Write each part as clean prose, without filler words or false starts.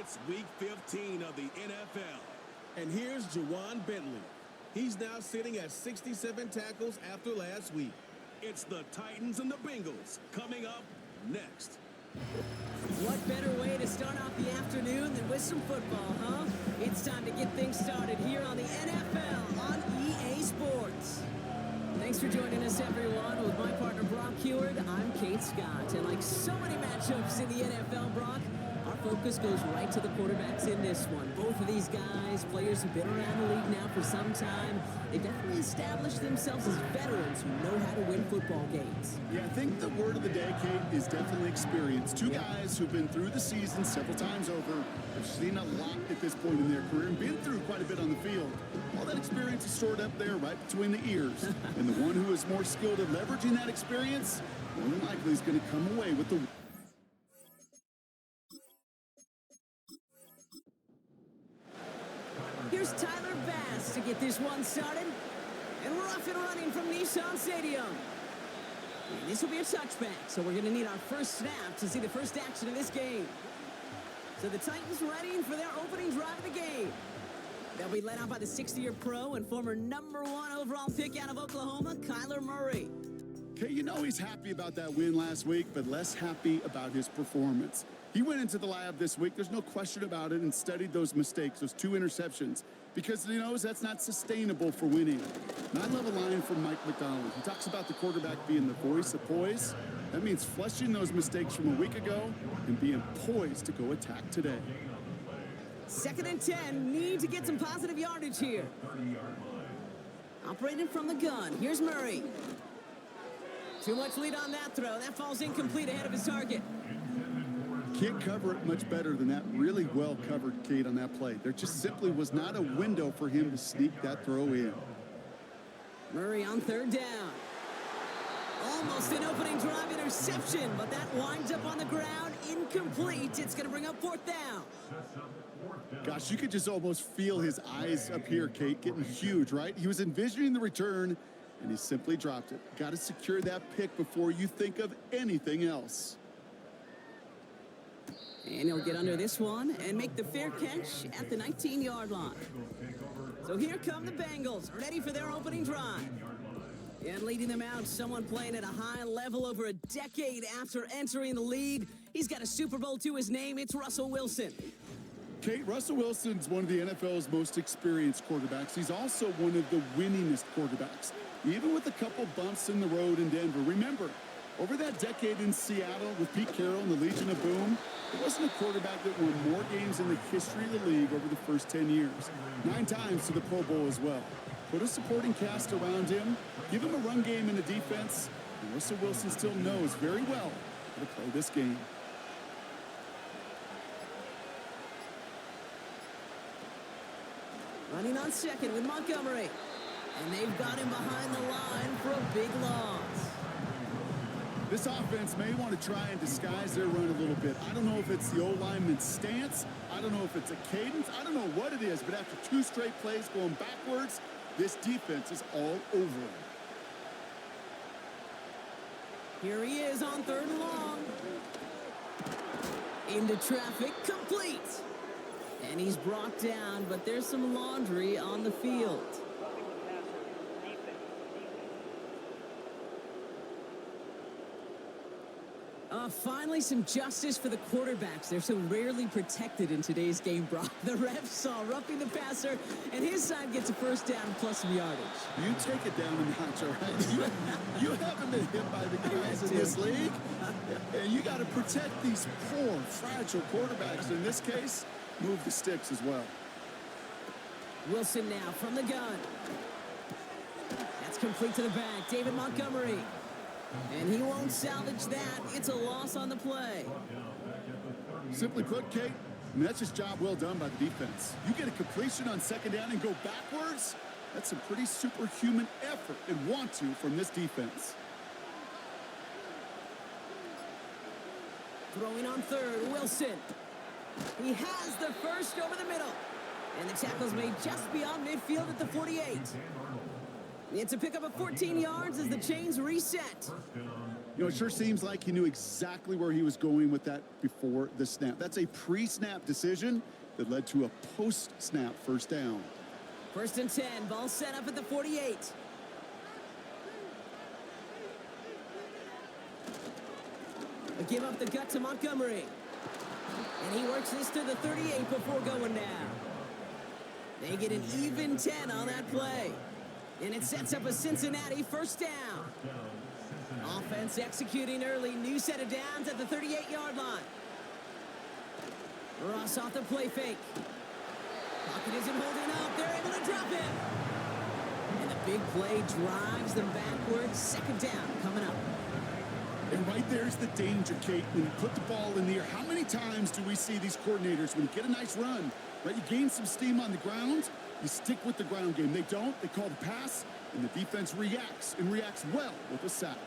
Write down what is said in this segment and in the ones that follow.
It's Week 15 of the NFL. And here's Juwan Bentley. He's now sitting at 67 tackles after last week. It's the Titans and the Bengals coming up next. What better way to start off the afternoon than with some football, huh? It's time to get things started here on the NFL on EA Sports. Thanks for joining us, everyone. With my partner, Brock Heward, I'm Kate Scott. And like so many matchups in the NFL, Brock, our focus goes right to the quarterbacks in this one. Both of these guys, players who've been around the league now for some time, they've definitely established themselves as veterans who know how to win football games. Yeah, I think the word of the day, Kate, is definitely experience. Two guys who've been through the season several times over, have seen a lot at this point in their career, and been through quite a bit on the field. All that experience is stored up there right between the ears. And the one who is more skilled at leveraging that experience, more than likely is going to come away with the... Here's Tyler Bass to get this one started. And we're off and running from Nissan Stadium. And this will be a touchback, so we're going to need our first snap to see the first action of this game. So the Titans ready for their opening drive of the game. They'll be led out by the 60-year pro and former #1 overall pick out of Oklahoma, Kyler Murray. Okay, you know he's happy about that win last week, but less happy about his performance. He went into the lab this week, there's no question about it, and studied those mistakes, those 2 interceptions, because he knows that's not sustainable for winning. And I love a line from Mike McDonald. He talks about the quarterback being the voice of poise. That means flushing those mistakes from a week ago and being poised to go attack today. 2nd and 10, need to get some positive yardage here. Operating from the gun, here's Murray. Too much lead on that throw. That falls incomplete ahead of his target. Can't cover it much better than that really well covered, Kate, on that play. There just simply was not a window for him to sneak that throw in. Murray on 3rd down. Almost an opening drive interception, but that winds up on the ground, incomplete. It's going to bring up 4th down. Gosh, you could just almost feel his eyes up here, Kate, getting huge, right? He was envisioning the return, and he simply dropped it. Got to secure that pick before you think of anything else. And he'll get under this one and make the fair catch at the 19-yard line. So here come the Bengals, ready for their opening drive. And leading them out, someone playing at a high level over a decade after entering the league. He's got a Super Bowl to his name. It's Russell Wilson. Kate, Russell Wilson's one of the NFL's most experienced quarterbacks. He's also one of the winningest quarterbacks, even with a couple bumps in the road in Denver. Remember, over that decade in Seattle with Pete Carroll and the Legion of Boom, there wasn't a quarterback that won more games in the history of the league over the first 10 years. 9 times to the Pro Bowl as well. Put a supporting cast around him, give him a run game and a defense, and Russell Wilson still knows very well how to play this game. Running on 2nd with Montgomery. And they've got him behind the line for a big loss. This offense may want to try and disguise their run a little bit. I don't know if it's the O-lineman's stance. I don't know if it's a cadence. I don't know what it is, but after 2 straight plays going backwards, this defense is all over him. Here he is on 3rd and long. Into traffic, complete. And he's brought down, but there's some laundry on the field. Finally, some justice for the quarterbacks. They're so rarely protected in today's game, Brock. The refs saw roughing the passer, and his side gets a 1st down plus some yardage. You take it down a notch, all right? You haven't been hit by the guys in this league. And you got to protect these poor, fragile quarterbacks. In this case, move the sticks as well. Wilson now from the gun. That's complete to the back. David Montgomery. And he won't salvage that. It's a loss on the play. Simply put, Kate, that's just job well done by the defense. You get a completion on 2nd down and go backwards, that's a pretty superhuman effort and want to from this defense. Throwing on 3rd, Wilson. He has the first over the middle. And the tackle's made just beyond midfield at the 48. It's a pickup of 14 yards as the chains reset. You know, it sure seems like he knew exactly where he was going with that before the snap. That's a pre-snap decision that led to a post-snap first down. 1st and 10, ball set up at the 48. A give up the gut to Montgomery. And he works this to the 38 before going down. They get an even 10 on that play. And it sets up a Cincinnati first down. Offense executing early. New set of downs at the 38-yard line. Ross off the play fake. Pocket isn't holding up. They're able to drop him. And the big play drives them backwards. 2nd down coming up. And right there's the danger, Kate. When you put the ball in the air, how many times do we see these coordinators, when you get a nice run, right, you gain some steam on the ground, you stick with the ground game. They don't. They call the pass, and the defense reacts, and reacts well with a sack.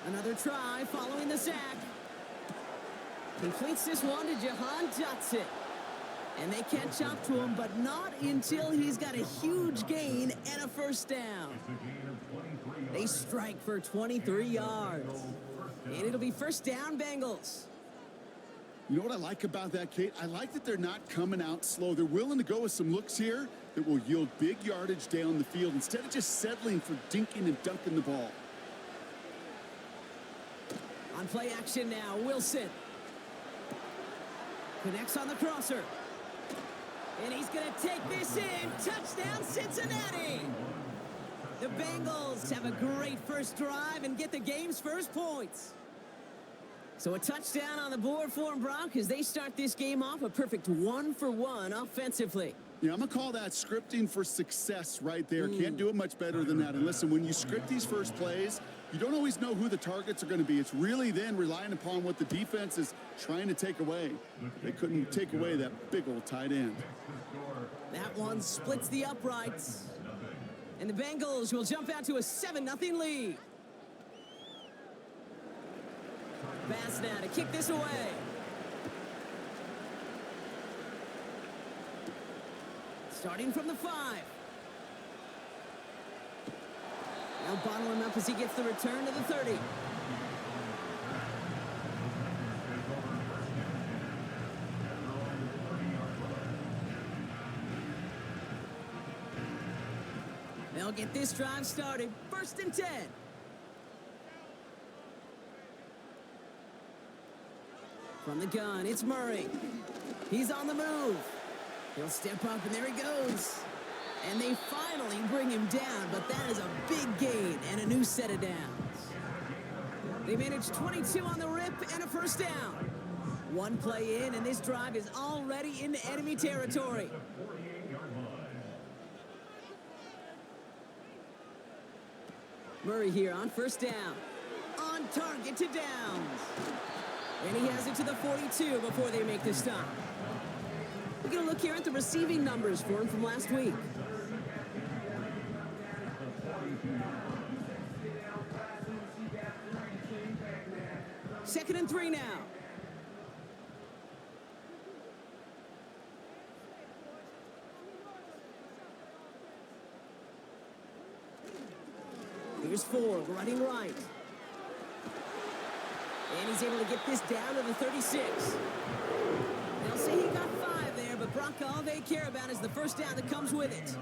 Another try following the sack. Completes this one to Jahan Dotson. And they catch up to him, but not until he's got a huge gain and a first down. They strike for 23 yards. And it'll be first down, Bengals. You know what I like about that, Kate? I like that they're not coming out slow. They're willing to go with some looks here that will yield big yardage down the field instead of just settling for dinking and dunking the ball. On play action now, Wilson. Connects on the crosser. And he's going to take this in. Touchdown, Cincinnati! The Bengals have a great first drive and get the game's first points. So a touchdown on the board for them, Brock, as they start this game off a perfect 1-for-1 offensively. Yeah, I'm going to call that scripting for success right there. Can't do it much better than that. And listen, when you script these first plays, you don't always know who the targets are going to be. It's really then relying upon what the defense is trying to take away. They couldn't take away that big old tight end. That one splits the uprights. And the Bengals will jump out to a 7-0 lead. Pass now to kick this away. Starting from the 5. Now bottle him up as he gets the return to the 30. They'll get this drive started. 1st and 10. From the gun, it's Murray. He's on the move. He'll step up, and there he goes. And they finally bring him down, but that is a big gain and a new set of downs. They managed 22 on the rip and a first down. One play in, and this drive is already into enemy territory. Murray here on first down. On target to Downs. And he has it to the 42 before they make the stop. We're going to look here at the receiving numbers for him from last week. Second and 3 now. Here's Ford running right. And he's able to get this down to the 36. They'll say he got 5 there, but Brock, all they care about is the first down that comes with it.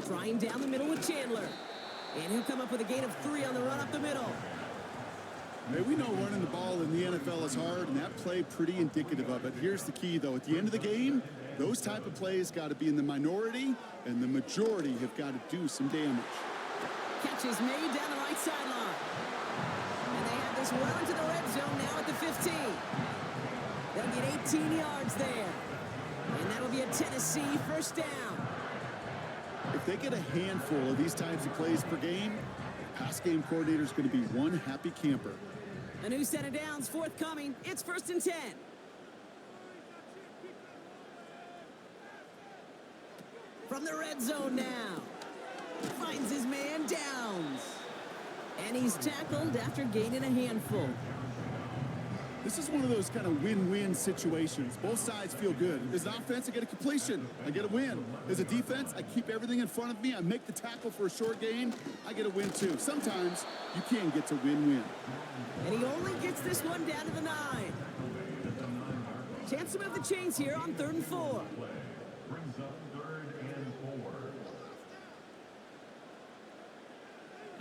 Trying down the middle with Chandler. And he'll come up with a gain of 3 on the run up the middle. Hey, we know running the ball in the NFL is hard, and that play pretty indicative of it. Here's the key, though. At the end of the game, those type of plays got to be in the minority, and the majority have got to do some damage. Catch is made down the right sideline. And they have this well into the red zone now at the 15. They'll get 18 yards there. And that'll be a Tennessee first down. If they get a handful of these types of plays per game, the pass game coordinator is going to be one happy camper. A new set of downs forthcoming. It's 1st and 10. From the red zone now. Finds his man Downs. And he's tackled after gaining a handful. This is one of those kind of win-win situations. Both sides feel good. As an offense, I get a completion. I get a win. As a defense, I keep everything in front of me. I make the tackle for a short gain. I get a win, too. Sometimes you can get to win-win. And he only gets this one down to the 9. Chance to move the chains here on 3rd and 4.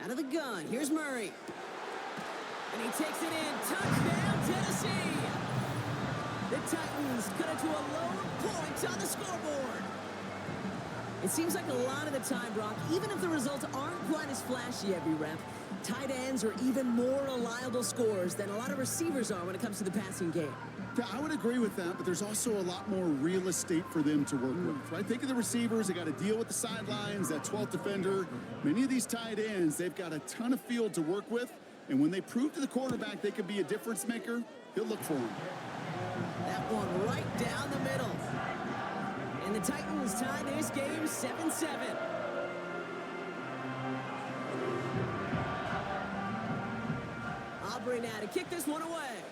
Out of the gun, here's Murray. And he takes it in. Touchdown, Tennessee! The Titans cut it to a lone point on the scoreboard. It seems like a lot of the time, Brock, even if the results aren't quite as flashy every rep, tight ends are even more reliable scorers than a lot of receivers are when it comes to the passing game. Yeah, I would agree with that, but there's also a lot more real estate for them to work with, right? Think of the receivers. They got to deal with the sidelines, that 12th defender. Many of these tight ends, they've got a ton of field to work with, and when they prove to the quarterback they can be a difference maker, he'll look for them. That one right down the middle. And the Titans tie this game 7-7. Aubrey now to kick this one away.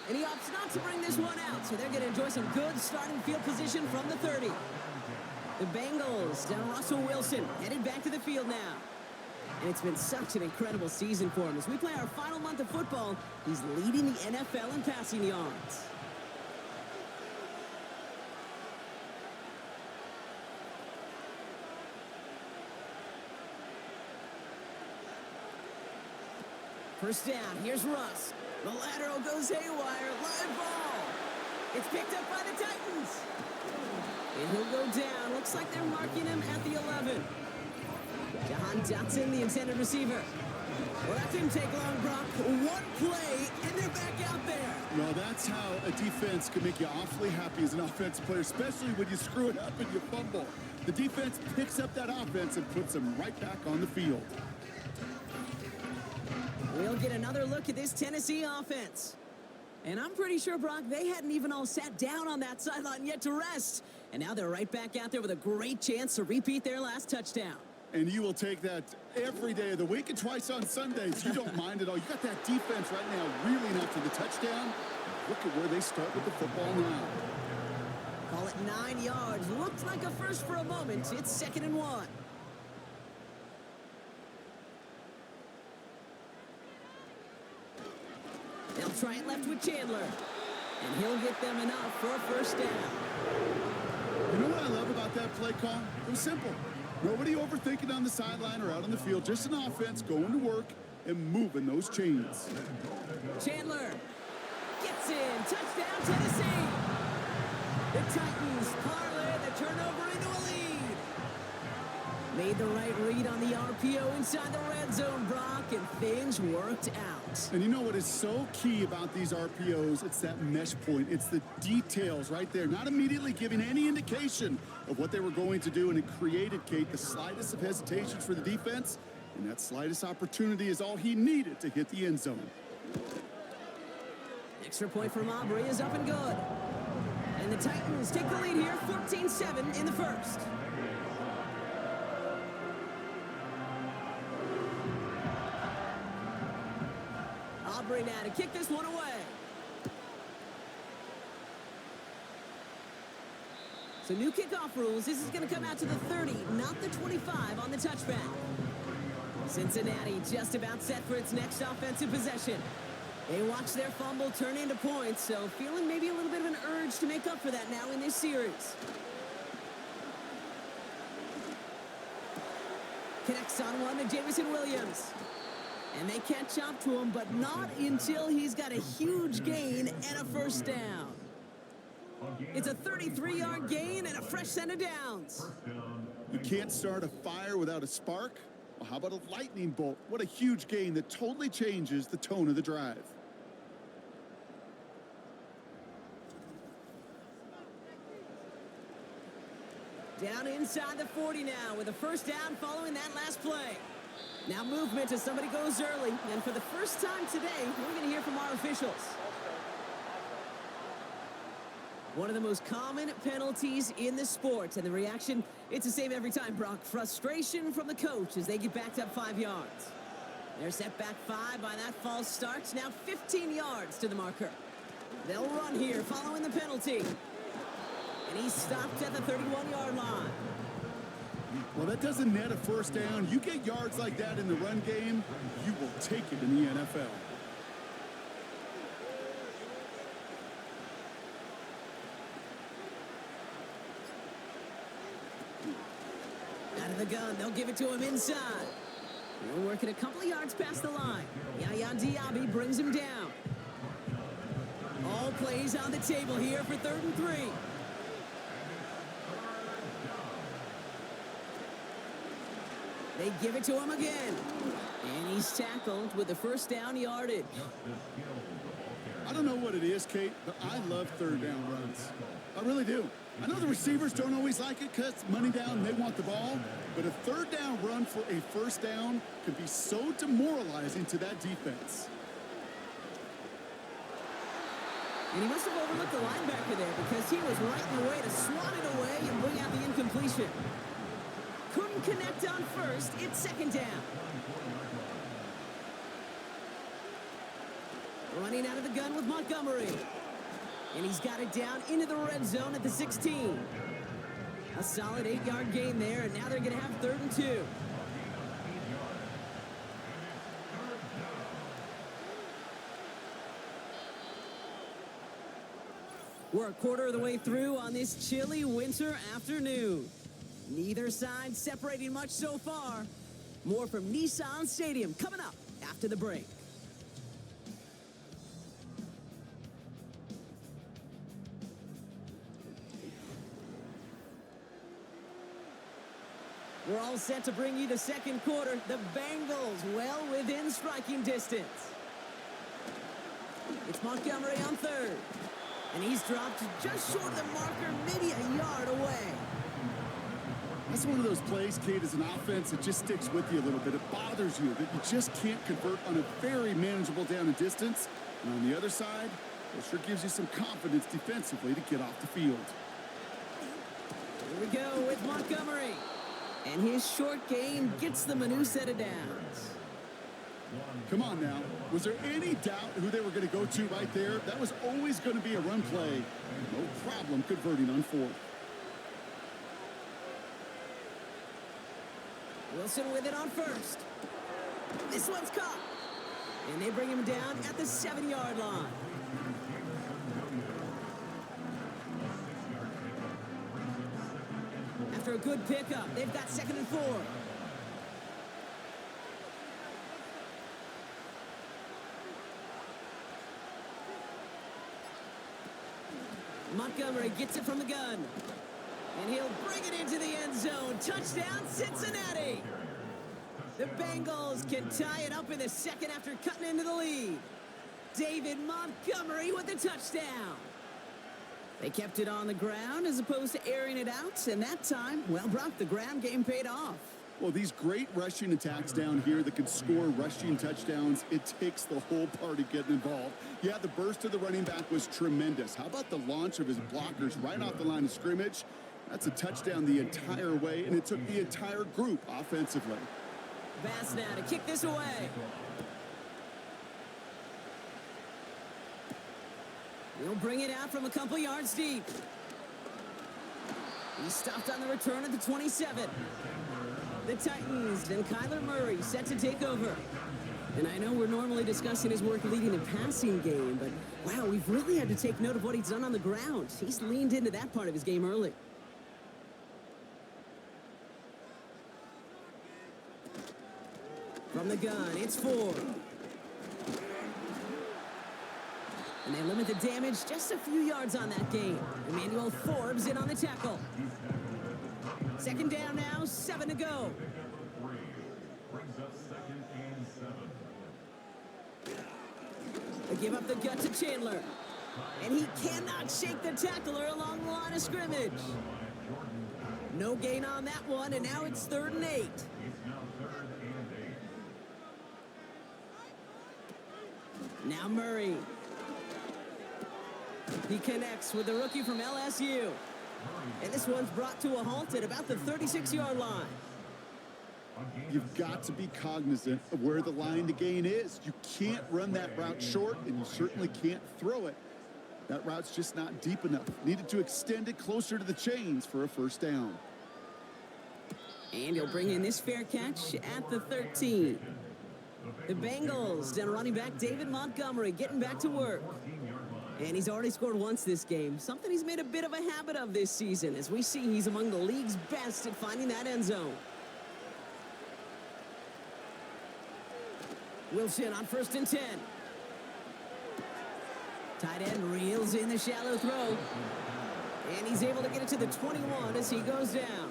And he opts not to bring this one out, so they're going to enjoy some good starting field position from the 30. The Bengals down Russell Wilson, headed back to the field now. And it's been such an incredible season for him. As we play our final month of football, he's leading the NFL in passing yards. First down, here's Russ. The lateral goes haywire, live ball. It's picked up by the Titans. And he'll go down. Looks like they're marking him at the 11. Jahan Dotson, the intended receiver. Well, that didn't take long, Brock. One play, and they're back out there. Well, that's how a defense can make you awfully happy as an offensive player, especially when you screw it up and you fumble. The defense picks up that offense and puts them right back on the field. We'll get another look at this Tennessee offense. And I'm pretty sure, Brock, they hadn't even all sat down on that sideline yet to rest. And now they're right back out there with a great chance to repeat their last touchdown. And you will take that every day of the week and twice on Sundays. You don't mind at all. You got that defense right now reeling after the touchdown. Look at where they start with the football now. Call it 9 yards. Looked like a first for a moment. It's 2nd and 1. They'll try it left with Chandler. And he'll get them enough for a first down. You know what I love about that play call? It was simple. Nobody overthinking on the sideline or out on the field. Just an offense going to work and moving those chains. Chandler gets in. Touchdown, Tennessee. The Titans parlay the turnover into a lead. Made the right read on the RPO inside the red zone, Brock, and things worked out. And you know what is so key about these RPOs? It's that mesh point. It's the details right there. Not immediately giving any indication of what they were going to do, and it created, Kate, the slightest of hesitations for the defense, and that slightest opportunity is all he needed to hit the end zone. Extra point from Aubrey is up and good. And the Titans take the lead here, 14-7 in the first. Aubrey now to kick this one away. So new kickoff rules. This is going to come out to the 30, not the 25 on the touchback. Cincinnati just about set for its next offensive possession. They watch their fumble turn into points, so feeling maybe a little bit of an urge to make up for that now in this series. Connects on one to Jamison Williams. And they catch up to him, but not until he's got a huge gain and a first down. It's a 33-yard gain and a fresh set of downs. You can't start a fire without a spark. Well, how about a lightning bolt? What a huge gain that totally changes the tone of the drive. Down inside the 40 now with a first down following that last play. Now movement as somebody goes early. And for the first time today, we're going to hear from our officials. One of the most common penalties in the sport. And the reaction, it's the same every time, Brock. Frustration from the coach as they get backed up 5 yards. They're set back 5 by that false start. Now 15 yards to the marker. They'll run here following the penalty. And he's stopped at the 31-yard line. Well, that doesn't net a first down. You get yards like that in the run game, you will take it in the NFL. Out of the gun, they'll give it to him inside. They're working a couple of yards past the line. Yaya Diaby brings him down. All plays on the table here for 3rd and 3. They give it to him again. And he's tackled with the first down yardage. I don't know what it is, Kate, but I love 3rd down runs. I really do. I know the receivers don't always like it because money down, they want the ball. But a 3rd down run for a first down can be so demoralizing to that defense. And he must have overlooked the linebacker there because he was right in the way to swat it away and bring out the incompletion. Couldn't connect on first. It's 2nd down. Running out of the gun with Montgomery. And he's got it down into the red zone at the 16. A solid 8-yard gain there, and now they're going to have 3rd and 2. We're a quarter of the way through on this chilly winter afternoon. Neither side separating much so far. More from Nissan Stadium coming up after the break. We're all set to bring you the 2nd quarter. The Bengals well within striking distance. It's Montgomery on 3rd. And he's dropped just short of the marker, maybe a yard away. That's one of those plays, Kate, as an offense that just sticks with you a little bit. It bothers you that you just can't convert on a very manageable down and distance. And on the other side, it sure gives you some confidence defensively to get off the field. Here we go with Montgomery. And his short gain gets them a new set of downs. Come on now. Was there any doubt who they were going to go to right there? That was always going to be a run play. No problem converting on 4th. Wilson with it on 1st. This one's caught. And they bring him down at the 7-yard line. After a good pickup, they've got 2nd and 4. Montgomery gets it from the gun. And he'll bring it into the end zone. Touchdown, Cincinnati. The Bengals can tie it up in the 2nd after cutting into the lead. David Montgomery with the touchdown. They kept it on the ground as opposed to airing it out. And that time, well, Brock, the ground game paid off. Well, these great rushing attacks down here that can score rushing touchdowns, it takes the whole party getting involved. Yeah, the burst of the running back was tremendous. How about the launch of his blockers right off the line of scrimmage? That's a touchdown the entire way, and it took the entire group offensively. Bass now to kick this away. He'll bring it out from a couple yards deep. He stopped on the return at the 27. The Titans and Kyler Murray set to take over. And I know we're normally discussing his work leading a passing game, but wow, we've really had to take note of what he's done on the ground. He's leaned into that part of his game early. From the gun, it's 4. And they limit the damage just a few yards on that gain. Emmanuel Forbes in on the tackle. 2nd down now, 7 to go. They give up the gut to Chandler. And he cannot shake the tackler along the line of scrimmage. No gain on that one, and now it's 3rd and 8. Now Murray. He connects with the rookie from LSU. And this one's brought to a halt at about the 36-yard line. You've got to be cognizant of where the line to gain is. You can't run that route short, and you certainly can't throw it. That route's just not deep enough. Needed to extend it closer to the chains for a first down. And he'll bring in this fair catch at the 13. The Bengals and running back David Montgomery getting back to work. And he's already scored once this game, something he's made a bit of a habit of this season. As we see, he's among the league's best at finding that end zone. Wilson on 1st and 10. Tight end reels in the shallow throw. And he's able to get it to the 21 as he goes down.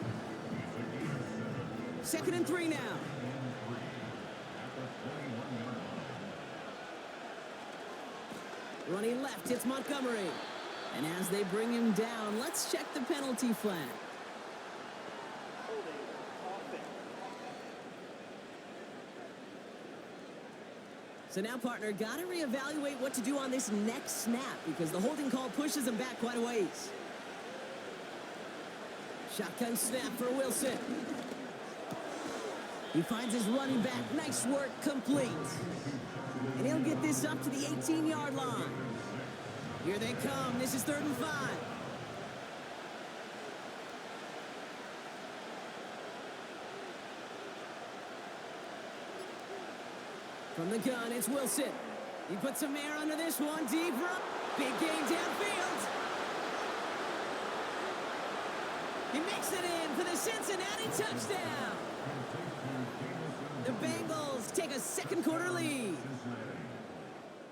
2nd and 3 now. Running left, it's Montgomery. And as they bring him down, let's check the penalty flag. So now, partner, got to reevaluate what to do on this next snap because the holding call pushes him back quite a ways. Shotgun snap for Wilson. He finds his running back. Nice work, complete. And he'll get this up to the 18-yard line. Here they come. This is 3rd and 5. From the gun, it's Wilson. He puts some air under this one. Deep run. Big gain downfield. He makes it in for the Cincinnati touchdown. The Bengals take a 2nd quarter lead.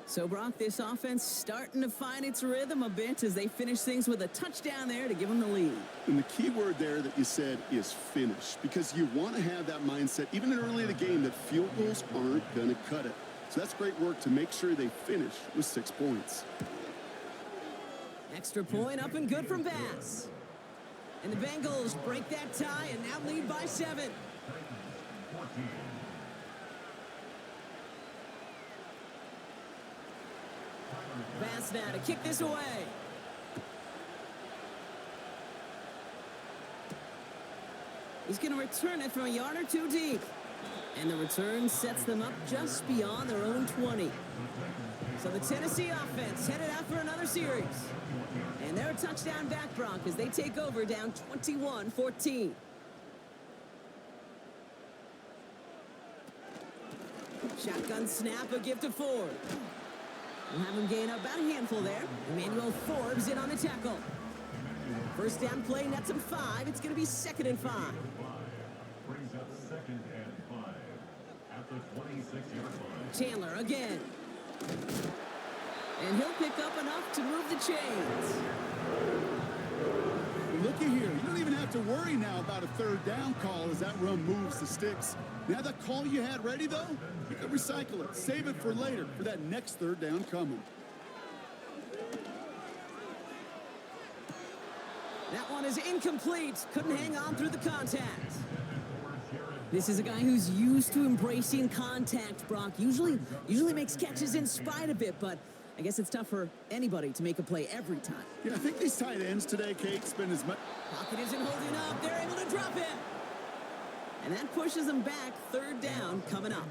So, Brock, this offense starting to find its rhythm a bit as they finish things with a touchdown there to give them the lead. And the key word there that you said is finish, because you want to have that mindset, even early in the game, that field goals aren't going to cut it. So that's great work to make sure they finish with 6 points. Extra point up and good from Bass. And the Bengals break that tie and now lead by 7. Bass now to kick this away. He's going to return it from a yard or 2 deep. And the return sets them up just beyond their own 20. So the Tennessee offense headed out for another series. And they're a touchdown back, Brock, as they take over down 21-14. Shotgun snap, a gift to Ford. We'll have him gain about a handful there. Emmanuel Forbes in on the tackle. First down play, nets him 5. It's going to be 2nd and 5. Brings up 2nd and 5 at the 26-yard line. Chandler again. And he'll pick up enough to move the chains. Looky here. You don't even have to worry now about a 3rd down call as that run moves the sticks. Now that call you had ready, though, you can recycle it. Save it for later for that next 3rd down coming. That one is incomplete. Couldn't hang on through the contact. This is a guy who's used to embracing contact, Brock. Usually makes catches in spite of it, but I guess it's tough for anybody to make a play every time. Yeah, I think these tight ends today, Kate, spend as much... Pocket isn't holding up. They're able to drop him. And that pushes them back. 3rd down coming up.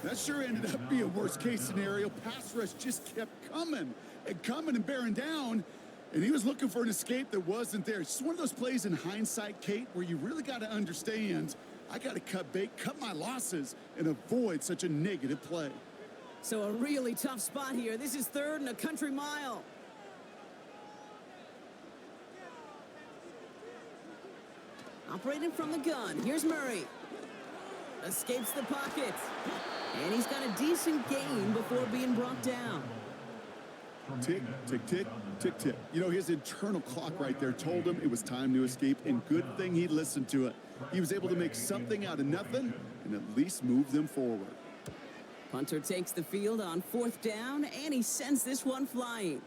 That sure ended up being a worst-case scenario. Pass rush just kept coming and bearing down. And he was looking for an escape that wasn't there. It's just one of those plays in hindsight, Kate, where you really got to understand, I got to cut bait, cut my losses, and avoid such a negative play. So a really tough spot here. This is 3rd and a country mile. Operating from the gun. Here's Murray. Escapes the pocket. And he's got a decent gain before being brought down. Tick, tick, tick, tick, tick. You know, his internal clock right there told him it was time to escape, and good thing he listened to it. He was able to make something out of nothing and at least move them forward. Punter takes the field on 4th down, and he sends this one flying.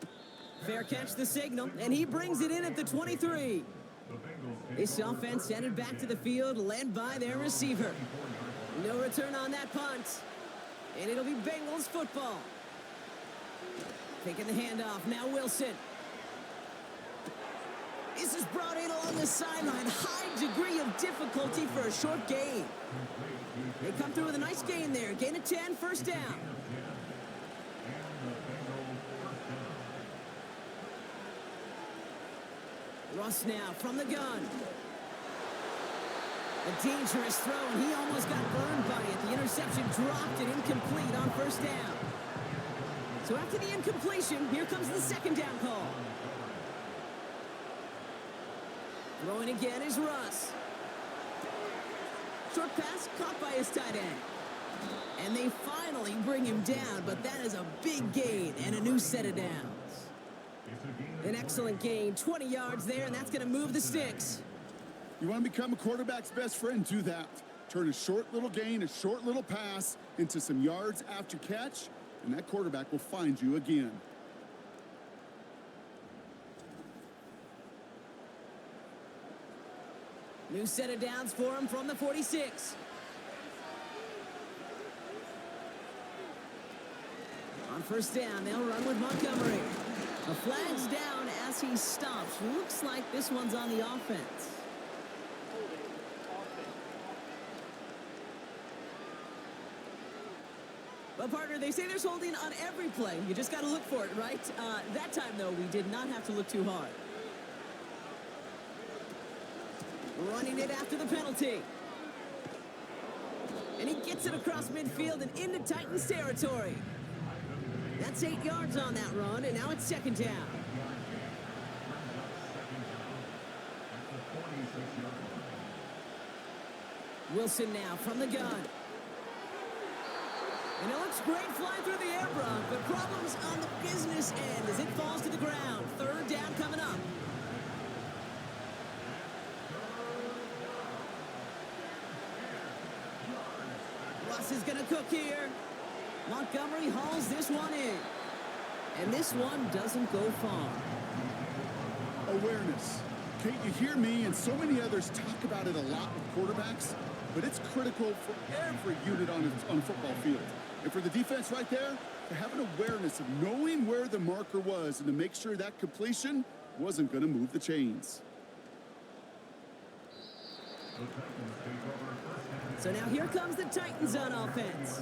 Fair catch the signal, and he brings it in at the 23. This offense headed back to the field, led by their receiver. No return on that punt, and it'll be Bengals football. Taking the handoff, now Wilson. This is brought in along the sideline. High degree of difficulty for a short gain. They come through with a nice gain there. Gain of 10, first down. Russ now from the gun. A dangerous throw, and he almost got burned by it. The interception dropped and incomplete on first down. So after the incompletion, here comes the second down call. Throwing again is Russ. Short pass caught by his tight end. And they finally bring him down, but that is a big gain and a new set of downs. An excellent gain, 20 yards there, and that's going to move the sticks. You want to become a quarterback's best friend, do that. Turn a short little gain, a short little pass into some yards after catch, and that quarterback will find you again. New set of downs for him from the 46. On first down, they'll run with Montgomery. A flag's down as he stops. Looks like this one's on the offense. Well, partner, they say there's holding on every play. You just got to look for it, right? That time, though, we did not have to look too hard. Running it after the penalty. And he gets it across midfield and into Titans territory. That's 8 yards on that run, and now it's second down. Wilson now from the gun. And it looks great flying through the air, Brock, but problems on the business end as it falls to the ground. Third down coming up. Russ is going to cook here. Montgomery hauls this one in. And this one doesn't go far. Awareness. Kate, you hear me and so many others talk about it a lot with quarterbacks, but it's critical for every unit on a football field. And for the defense right there, to have an awareness of knowing where the marker was and to make sure that completion wasn't going to move the chains. So now here comes the Titans on offense.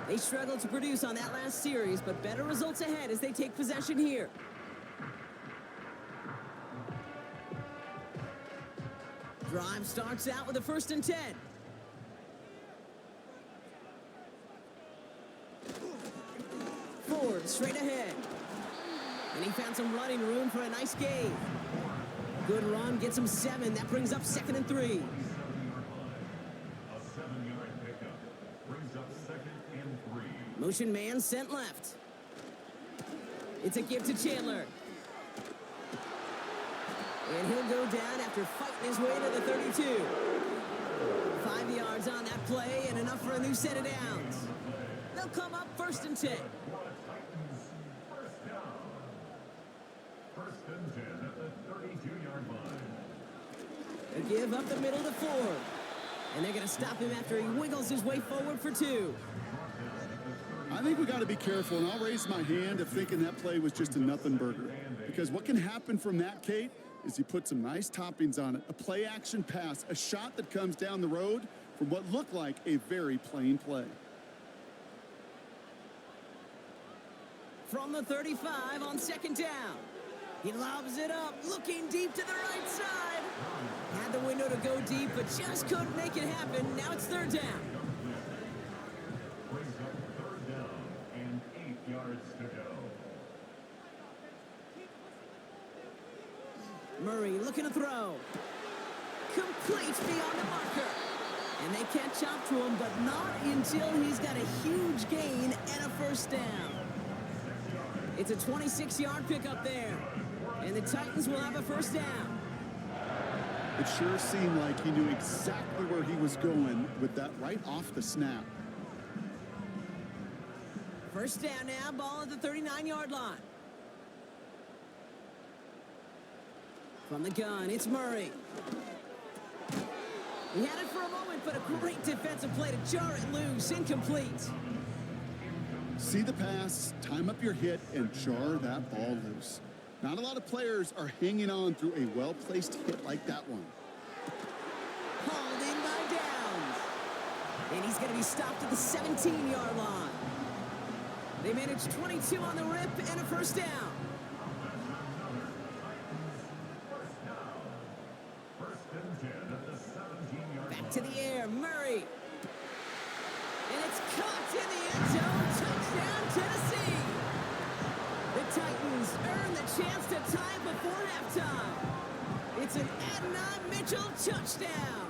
They struggled to produce on that last series, but better results ahead as they take possession here. Drive starts out with a 1st and 10. Ford straight ahead. And he found some running room for a nice gain. Good run, gets him 7. That brings up 2nd and 3. A 7-yard pickup brings up 2nd and 3. Motion man sent left. It's a give to Chandler. And he'll go down after fighting his way to the 32. 5 yards on that play and enough for a new set of downs. They'll come up 1st and 10. Titans first down. 1st and 10 at the 32-yard line. A give up the middle to Ford. And they're going to stop him after he wiggles his way forward for 2. I think we got to be careful, and I'll raise my hand of thinking that play was just a nothing burger. Because what can happen from that, Kate, is he put some nice toppings on it. A play-action pass, a shot that comes down the road from what looked like a very plain play. From the 35 on 2nd down. He lobs it up, looking deep to the right side. Had the window to go deep, but just couldn't make it happen. Now it's 3rd down. Brings up 3rd down and 8 yards to go. Murray looking to throw. Complete beyond the marker. And they catch up to him, but not until he's got a huge gain and a 1st down. It's a 26-yard pickup there. And the Titans will have a 1st down. It sure seemed like he knew exactly where he was going with that right off the snap. 1st down now, ball at the 39-yard line. From the gun, it's Murray. He had it for a moment, but a great defensive play to jar it loose, incomplete. See the pass, time up your hit, and jar that ball loose. Not a lot of players are hanging on through a well-placed hit like that one. Hauled in by Downs. And he's going to be stopped at the 17-yard line. They managed 22 on the rip and a first down. Back to the air, Murray. And it's caught in the end zone. Touchdown, Tennessee. The Titans earn the chance to tie it before halftime. It's an Adnan Mitchell touchdown.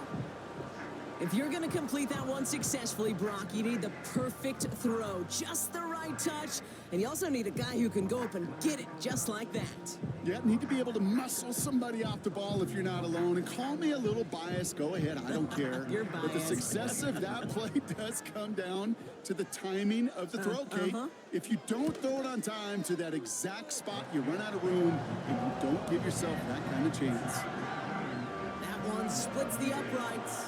If you're going to complete that one successfully, Brock, you need the perfect throw, just the right touch, and you also need a guy who can go up and get it just like that. Yeah, need to be able to muscle somebody off the ball if you're not alone. And call me a little biased. Go ahead. I don't care. You're But the biased. success of that play does come down to the timing of the throw, Kate. If you don't throw it on time to that exact spot, you run out of room, and you don't give yourself that kind of chance. That one splits the uprights.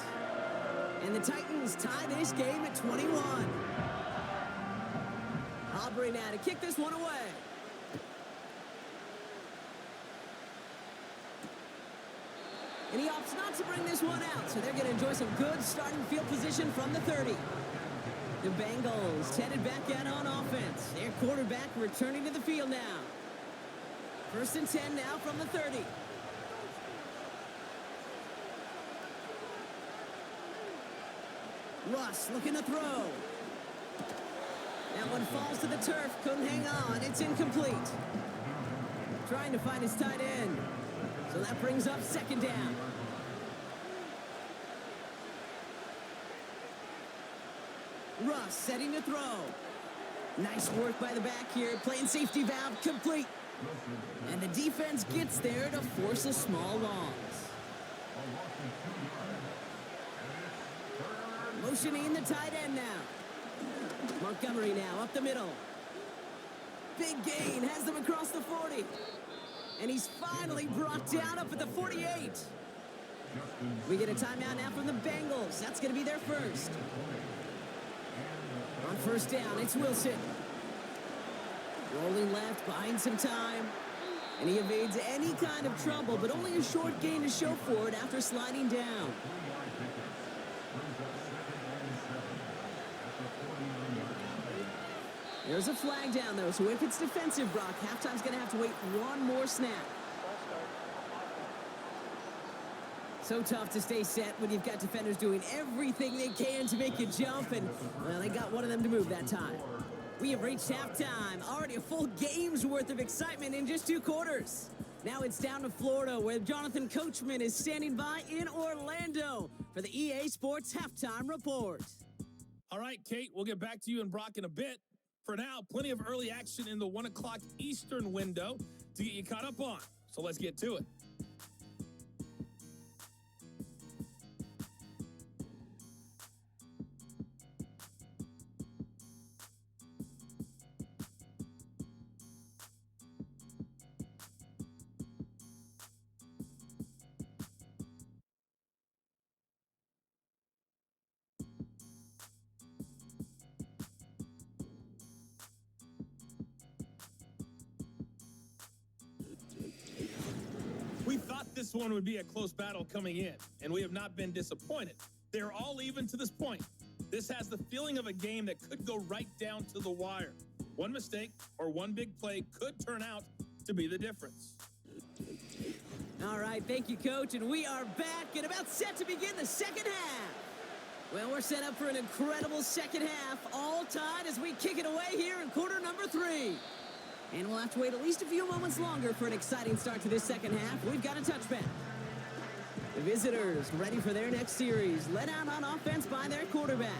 And the Titans tie this game at 21. Aubrey now to kick this one away. And he opts not to bring this one out, so they're going to enjoy some good starting field position from the 30. The Bengals headed back out on offense. Their quarterback returning to the field now. 1st and 10 now from the 30. Russ looking to throw. That one falls to the turf. Couldn't hang on. It's incomplete. Trying to find his tight end. So that brings up 2nd down. Russ setting to throw. Nice work by the back here. Playing safety valve complete. And the defense gets there to force a small loss. Motioning the tight end now. Montgomery now up the middle. Big gain has them across the 40. And he's finally brought down up at the 48. We get a timeout now from the Bengals. That's going to be their first. On 1st down, it's Wilson. Rolling left, buying some time. And he evades any kind of trouble, but only a short gain to show for it after sliding down. There's a flag down, though, so if it's defensive, Brock, halftime's going to have to wait one more snap. So tough to stay set when you've got defenders doing everything they can to make you jump, and, well, they got one of them to move that time. We have reached halftime. Already a full game's worth of excitement in just 2 quarters. Now it's down to Florida, where Jonathan Coachman is standing by in Orlando for the EA Sports Halftime Report. All right, Kate, we'll get back to you and Brock in a bit. For now, plenty of early action in the 1 o'clock Eastern window to get you caught up on. So let's get to it. We thought this one would be a close battle coming in, and we have not been disappointed. They're all even to this point. This has the feeling of a game that could go right down to the wire. One mistake or one big play could turn out to be the difference. All right, thank you, Coach, and we are back and about set to begin the second half. Well, we're set up for an incredible second half, all tied as we kick it away here in quarter number 3. And we'll have to wait at least a few moments longer for an exciting start to this second half. We've got a touchback. The visitors ready for their next series, led out on offense by their quarterback.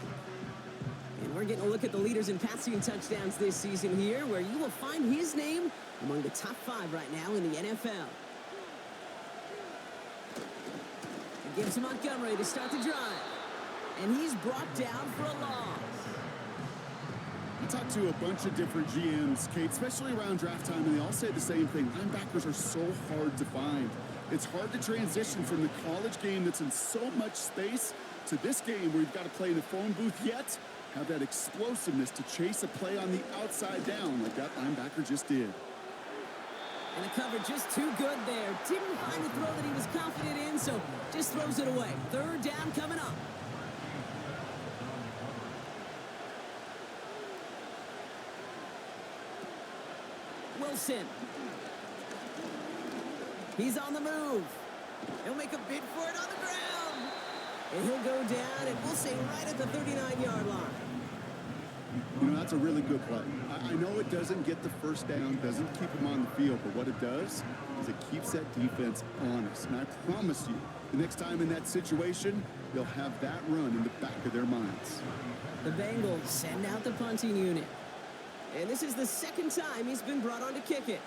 And we're getting a look at the leaders in passing touchdowns this season here, where you will find his name among the top 5 right now in the NFL. It gives to Montgomery to start the drive. And he's brought down for a loss. I talked to a bunch of different GMs, Kate, especially around draft time, and they all say the same thing. Linebackers are so hard to find. It's hard to transition from the college game that's in so much space to this game where you've got to play in a phone booth, yet have that explosiveness to chase a play on the outside down like that linebacker just did. And the cover just too good there. Didn't find the throw that he was confident in, so just throws it away. Third down coming up. Wilson. He's on the move. He'll make a bid for it on the ground. And he'll go down, and we'll say right at the 39-yard line. You know, that's a really good play. I know it doesn't get the first down, doesn't keep him on the field, but what it does is it keeps that defense honest. And I promise you, the next time in that situation, they'll have that run in the back of their minds. The Bengals send out the punting unit. And this is the second time he's been brought on to kick it.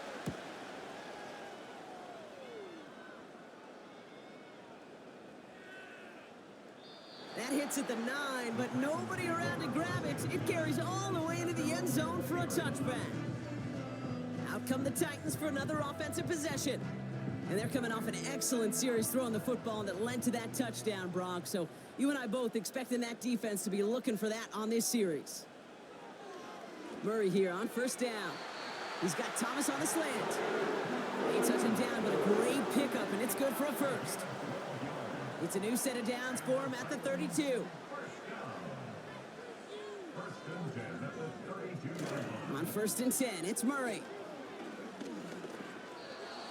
That hits at the 9, but nobody around to grab it. It carries all the way into the end zone for a touchback. Out come the Titans for another offensive possession. And they're coming off an excellent series throwing the football that led to that touchdown, Brock. So you and I both expecting that defense to be looking for that on this series. Murray here on first down. He's got Thomas on the slant. They touch him down, but a great pickup, and it's good for a first. It's a new set of downs for him at the 32. On first and 10, it's Murray.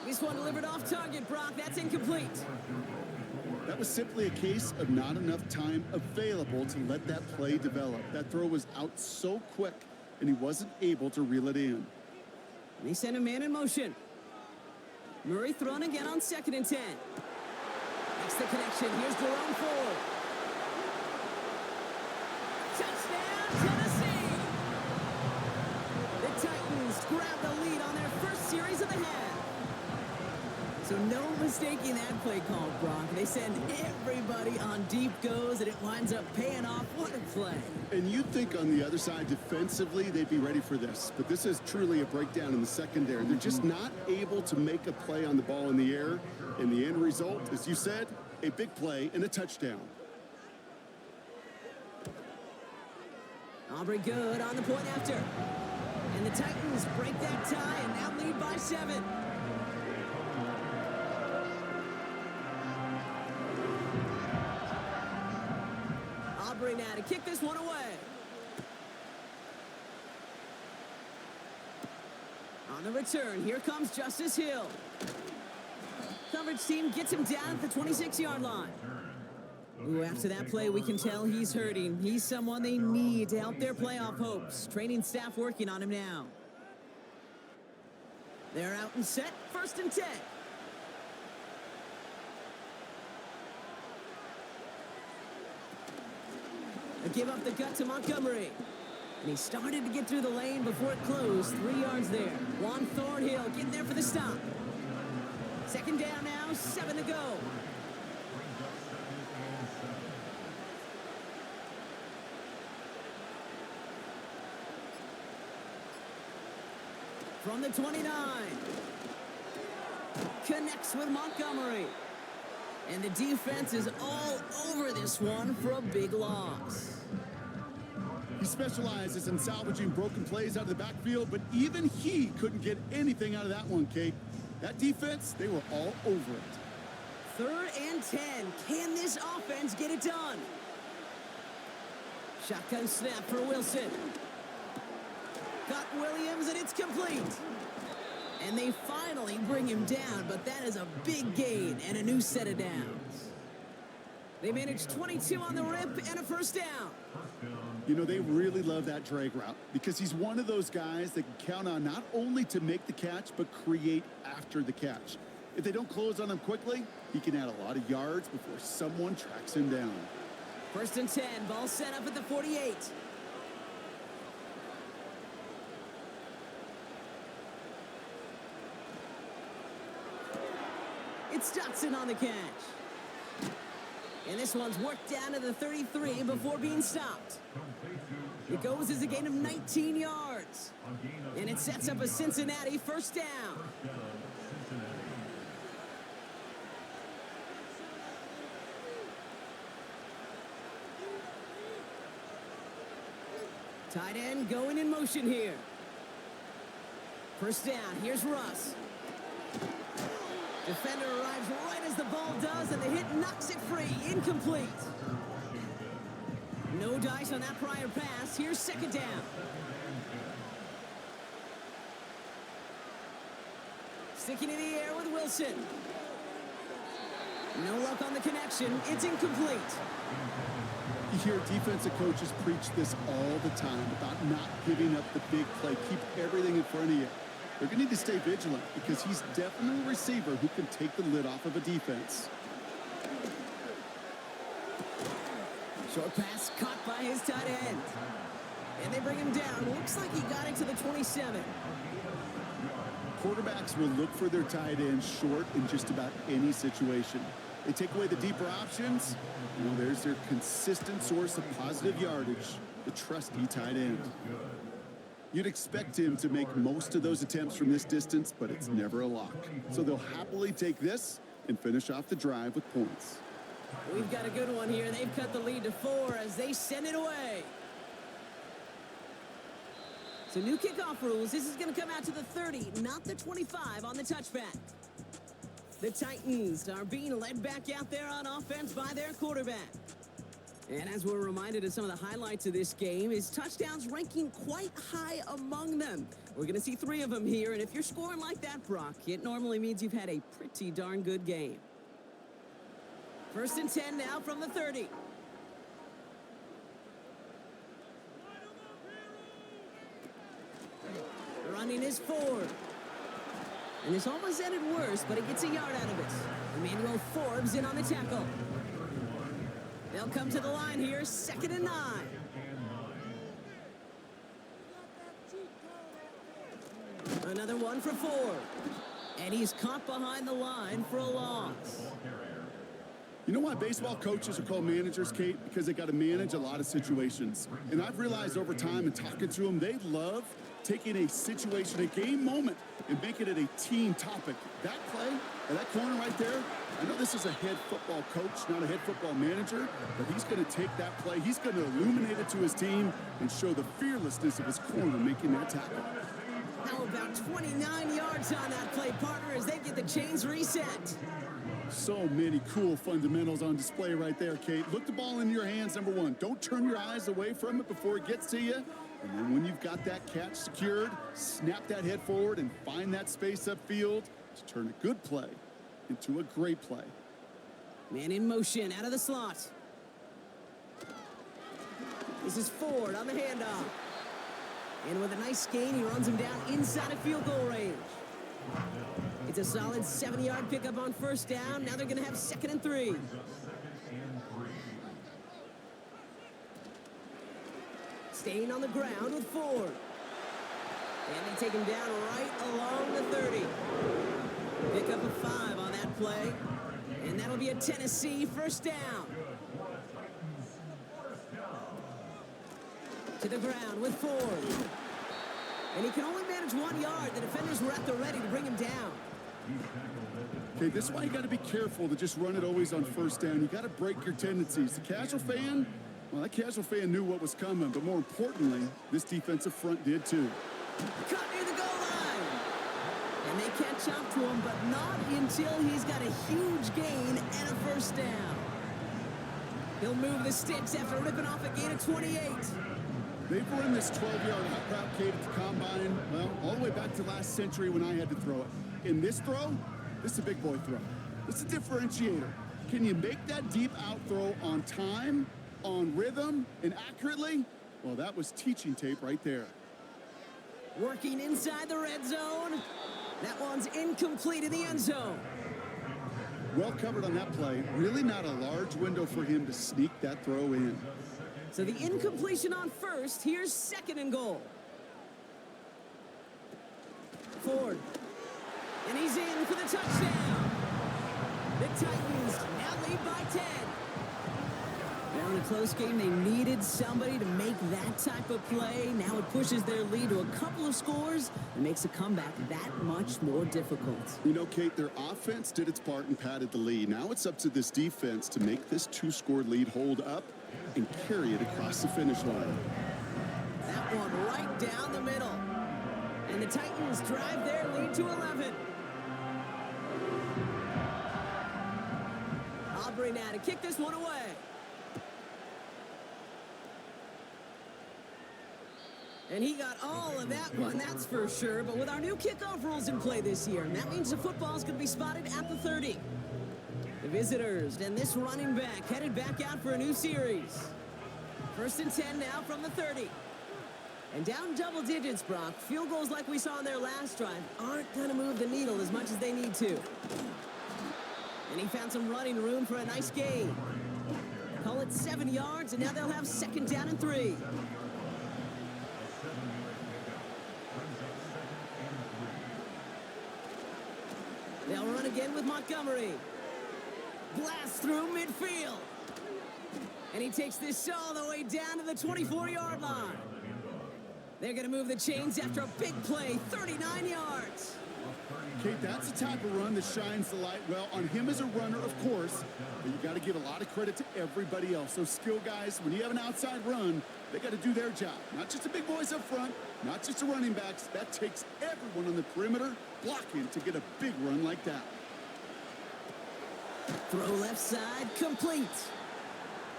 This one delivered off target, Brock. That's incomplete. That was simply a case of not enough time available to let that play develop. That throw was out so quick, and he wasn't able to reel it in. They send a man in motion. Murray thrown again on second and 10. Makes the connection. Here's Jerome Ford. Touchdown, Tennessee! The Titans grab the lead on their first series of the half. So no mistaking that play call, Brock. They send everybody on deep goes, and it winds up paying off. What a play. And you'd think on the other side defensively they'd be ready for this. But this is truly a breakdown in the secondary. They're just not able to make a play on the ball in the air. And the end result, as you said, a big play and a touchdown. Aubrey good on the point after. And the Titans break that tie and now lead by 7. Aubrey now to kick this one away. On the return, here comes Justice Hill. Coverage team gets him down at the 26-yard line. Ooh, after that play, we can tell he's hurting. He's someone they need to help their playoff hopes. Training staff working on him now. They're out and set. First and 10. A give up the gut to Montgomery. And he started to get through the lane before it closed. 3 yards there. Juan Thornhill getting there for the stop. Second down now, 7 to go. From the 29. Connects with Montgomery. And the defense is all over this one for a big loss. He specializes in salvaging broken plays out of the backfield, but even he couldn't get anything out of that one, Kate. That defense, they were all over it. 3rd and 10. Can this offense get it done? Shotgun snap for Wilson. Got Williams, and it's complete. And they finally bring him down, but that is a big gain and a new set of downs. They managed 22 on the rip and a first down. You know, they really love that drag route because he's one of those guys that can count on not only to make the catch, but create after the catch. If they don't close on him quickly, he can add a lot of yards before someone tracks him down. First and 10, ball set up at the 48. It's Dotson on the catch. And this one's worked down to the 33 before being stopped. It goes as a gain of 19 yards. And it sets up a Cincinnati first down. Tight end going in motion here. First down, here's Russ. Defender arrives right as the ball does, and the hit knocks it free. Incomplete. No dice on that prior pass. Here's second down. Sticking in the air with Wilson. No luck on the connection. It's incomplete. You hear defensive coaches preach this all the time about not giving up the big play. Keep everything in front of you. They're going to need to stay vigilant because he's definitely a receiver who can take the lid off of a defense. Short pass caught by his tight end. And they bring him down. Looks like he got it to the 27. Quarterbacks will look for their tight end short in just about any situation. They take away the deeper options. Well, there's their consistent source of positive yardage, the trusty tight end. You'd expect him to make most of those attempts from this distance, but it's never a lock. So they'll happily take this and finish off the drive with points. We've got a good one here. They've cut the lead to 4 as they send it away. So new kickoff rules. This is going to come out to the 30, not the 25 on the touchback. The Titans are being led back out there on offense by their quarterback. And as we're reminded of some of the highlights of this game, his touchdowns ranking quite high among them. We're going to see 3 of them here, and if you're scoring like that, Brock, it normally means you've had a pretty darn good game. 1st and 10 now from the 30. Running is Ford. And this almost ended worse, but he gets a yard out of it. Emmanuel Forbes in on the tackle. They'll come to the line here, 2nd and 9. Another one for Ford. And he's caught behind the line for a loss. You know why baseball coaches are called managers, Kate? Because they got to manage a lot of situations. And I've realized over time and talking to them, they love taking a situation, a game moment, and making it a team topic. That play, or that corner right there, I know this is a head football coach, not a head football manager, but he's going to take that play, he's going to illuminate it to his team and show the fearlessness of his corner making that tackle. How about 29 yards on that play, partner, as they get the chains reset? So many cool fundamentals on display right there, Kate. Look the ball in your hands, number 1. Don't turn your eyes away from it before it gets to you. And then when you've got that catch secured, snap that head forward and find that space upfield to turn a good play into a great play. Man in motion out of the slot. This is Ford on the handoff. And with a nice gain, he runs him down inside of field goal range. It's a solid 7-yard pickup on 1st down. Now they're going to have 2nd and 3. Staying on the ground with Ford. And they take him down right along the 30. Pick up a 5 on that play. And that'll be a Tennessee 1st down. To the ground with Ford. And he can only manage 1 yard. The defenders were at the ready to bring him down. Okay, this is why you got to be careful to just run it always on 1st down. You got to break your tendencies. The casual fan, well, that casual fan knew what was coming, but more importantly, this defensive front did too. Cut near the goal line. And they catch up to him, but not until he's got a huge gain and a 1st down. He'll move the sticks after ripping off a gain of 28. They've run this 12-yard hot route, Kate, at the combine, well, all the way back to last century when I had to throw it. In this throw, this is a big boy throw. This is a differentiator. Can you make that deep out throw on time, on rhythm, and accurately? Well, that was teaching tape right there. Working inside the red zone. That one's incomplete in the end zone. Well covered on that play. Really not a large window for him to sneak that throw in. So the incompletion on 1st. Here's 2nd and goal. Ford. And he's in for the touchdown. The Titans now lead by 10. Now in a close game, they needed somebody to make that type of play. Now it pushes their lead to a couple of scores and makes a comeback that much more difficult. You know, Kate, their offense did its part and padded the lead. Now it's up to this defense to make this 2-score lead hold up and carry it across the finish line. That one right down the middle. And the Titans drive their lead to 11. Montgomery now to kick this one away. And he got all of that one, that's for sure. But with our new kickoff rules in play this year, that means the football's going to be spotted at the 30. The visitors and this running back headed back out for a new series. 1st and 10 now from the 30. And down double digits, Brock. Field goals like we saw in their last drive aren't going to move the needle as much as they need to. And he found some running room for a nice gain. Call it 7 yards, and now they'll have 2nd down and 3. They'll run again with Montgomery. Blast through midfield. And he takes this all the way down to the 24-yard line. They're going to move the chains after a big play, 39 yards. Kate, that's the type of run that shines the light well on him as a runner, of course, but you got to give a lot of credit to everybody else. Those skill guys, when you have an outside run, they got to do their job. Not just the big boys up front, not just the running backs. That takes everyone on the perimeter blocking to get a big run like that. Throw left side, complete.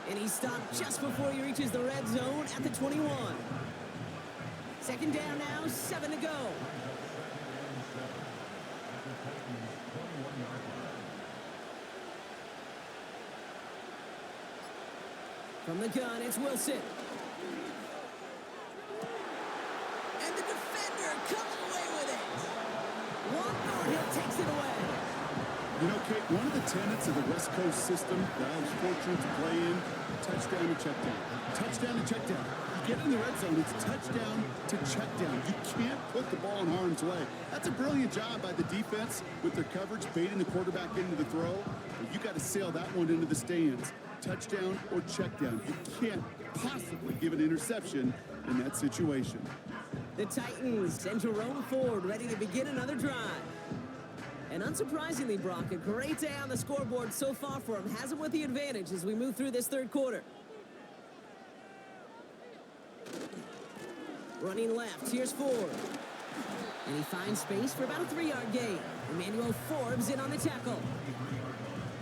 And he stopped just before he reaches the red zone at the 21. 2nd down now, 7 to go. From the gun, it's Wilson. And the defender comes away with it. Hill takes it away. You know, Kate, one of the tenets of the West Coast system that I was fortunate to play in, touchdown to check down. Touchdown to check down. You get in the red zone, it's touchdown to check down. You can't put the ball in harm's way. That's a brilliant job by the defense with their coverage, baiting the quarterback into the throw. But you got to sail that one into the stands. Touchdown or check down. You can't possibly give an interception in that situation. The Titans and Jerome Ford ready to begin another drive. And unsurprisingly, Brock, a great day on the scoreboard so far for him. Has him with the advantage as we move through this 3rd quarter. Running left, here's Ford. And he finds space for about a 3-yard gain. Emmanuel Forbes in on the tackle.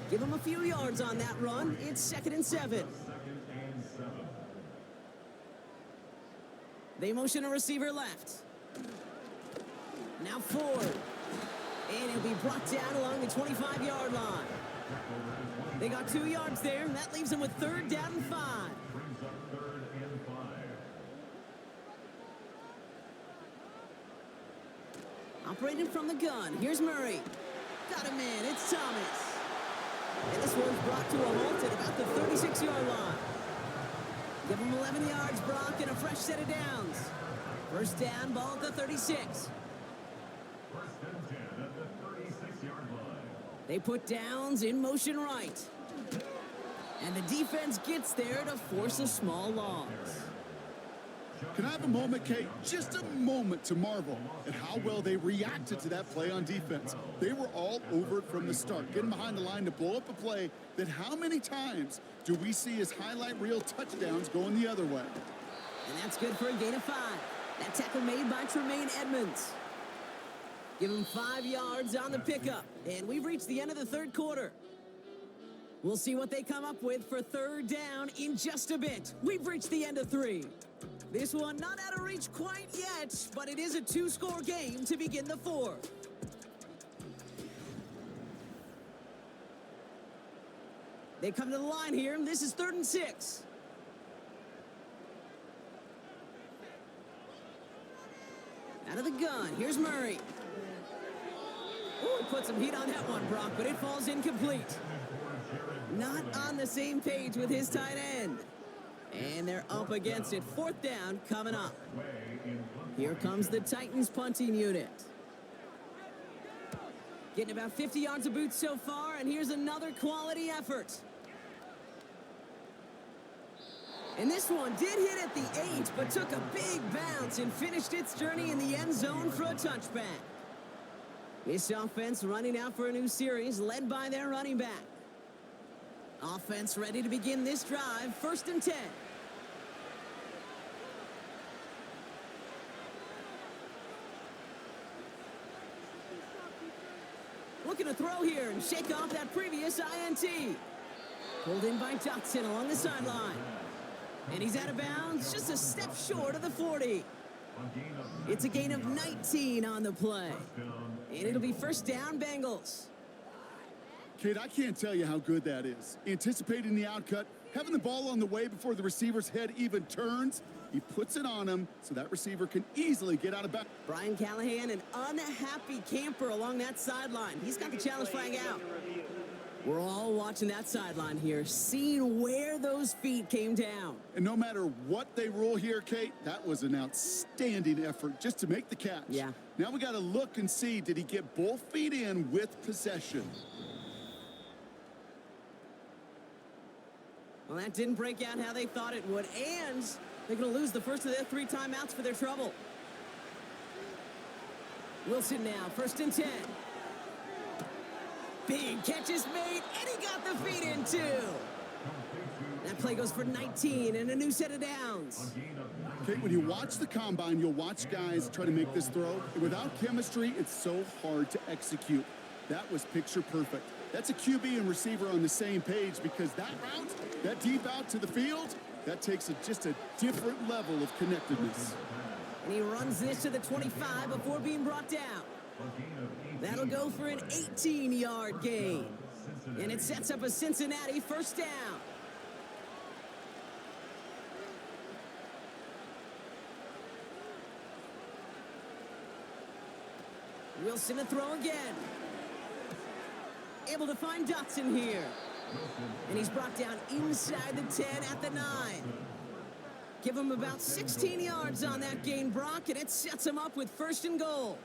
Give him a few yards on that run. It's 2nd and 7. They motion a receiver left. Now Ford. And he'll be brought down along the 25-yard line. They got 2 yards there, and that leaves them with 3rd down and 5. Operating from the gun, here's Murray. Got him in, it's Thomas. And this one's brought to a halt at about the 36-yard line. Give him 11 yards, Brock, and a fresh set of downs. 1st down, ball at the 36. They put downs in motion right. And the defense gets there to force a small loss. Can I have a moment, Kate? Just a moment to marvel at how well they reacted to that play on defense. They were all over it from the start, getting behind the line to blow up a play that how many times do we see as highlight reel touchdowns going the other way? And that's good for a gain of 5. That tackle made by Tremaine Edmonds. Give him 5 yards on the pickup. And we've reached the end of the 3rd quarter. We'll see what they come up with for 3rd down in just a bit. We've reached the end of 3. This one not out of reach quite yet, but it is a 2-score game to begin the 4th. They come to the line here. This is 3rd and 6. Out of the gun, here's Murray. Ooh, put some heat on that one, Brock, but it falls incomplete. Not on the same page with his tight end. And they're up against it. 4th down coming up. Here comes the Titans punting unit. Getting about 50 yards of boots so far, and here's another quality effort. And this one did hit at the 8, but took a big bounce and finished its journey in the end zone for a touchback. This offense running out for a new series, led by their running back. Offense ready to begin this drive, 1st and 10. Looking to throw here and shake off that previous INT. Pulled in by Dotson along the sideline. And he's out of bounds, just a step short of the 40. It's a gain of 19 on the play. And it'll be first down, Bengals. Kate, I can't tell you how good that is. Anticipating the outcut, having the ball on the way before the receiver's head even turns. He puts it on him so that receiver can easily get out of bounds. Brian Callahan, an unhappy camper along that sideline. He's got the challenge flag out. We're all watching that sideline here, seeing where those feet came down. And no matter what they rule here, Kate, that was an outstanding effort just to make the catch. Yeah. Now we got to look and see, did he get both feet in with possession? Well, that didn't break out how they thought it would, and they're going to lose the first of their 3 timeouts for their trouble. Wilson now, first and 10. Big catch is made, and he got the feet in too. That play goes for 19 and a new set of downs. Kate, when you watch the combine, you'll watch guys try to make this throw. And without chemistry, it's so hard to execute. That was picture perfect. That's a QB and receiver on the same page, because that route, that deep out to the field, that takes just a different level of connectedness. And he runs this to the 25 before being brought down. That'll go for an 18-yard gain. And it sets up a Cincinnati first down. Wilson to throw again. Able to find Dotson here. And he's brought down inside the 10 at the 9. Give him about 16 yards on that gain, Brock, and it sets him up with first and goal.